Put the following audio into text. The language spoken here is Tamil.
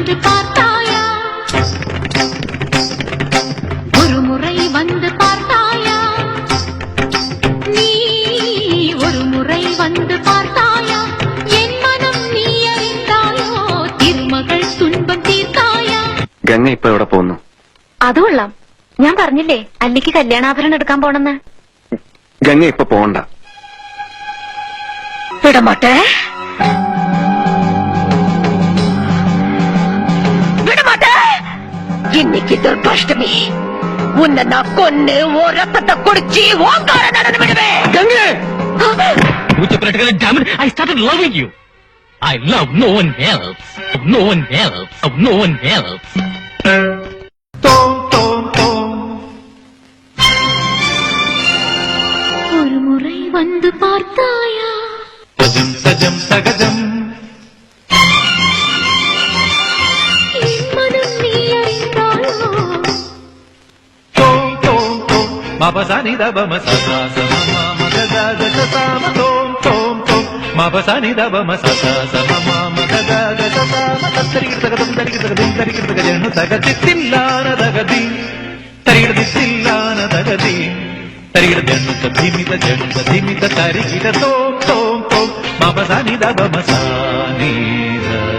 வந்து பார்த்தாயா ஒரு முறை வந்து பார்த்தாயா நீ ஒரு முறை வந்து பார்த்தாயா என் மனம் நீ அறிந்தாயோ திருமகள் துன்பம் தீர்த்தாயா ഗംഗ ഇപ്പൊ എവിടെ പോകുന്നു അത് കൊള്ളാം ഞാൻ പറഞ്ഞില്ലേ അല്ലിക്ക് കല്യാണാഭരണം എടുക്കാൻ പോണെന്ന് ഗംഗ ഇപ്പൊ പോകണ്ട വിടമാട്ടെ விடமாட்டே இன்னைக்கு துர்காஷ்டமி உன்னை நான் கொன்னு ஓ ரத்தத்தை குடிச்சு ஓங்கார நடந்து விடுவேன் I started loving you. I love no one else. No one else. No one else. ஒரு முறை வந்து பார்த்தாயா சஜம் சஜம் சகஜம் என் மனம் நீ அறிந்தாயோ தோம் தோம் தோம் மபசனி தபம சதா சம மகதா கதசாம தோம் தோம் தோம் மபசனி தபம சதா சம மகதா கதசாம தரிகிட தகதம் தரிகிட தகதம் தரிகிட தகஜனு தகதித்தில்லான தகதி தரிகிட தில்லான தகதி தரிகிட ஜனு ததிமித ஜனு ததிமித தரிகிட தோம் தோம் தோம் மபசனி தபம சானீத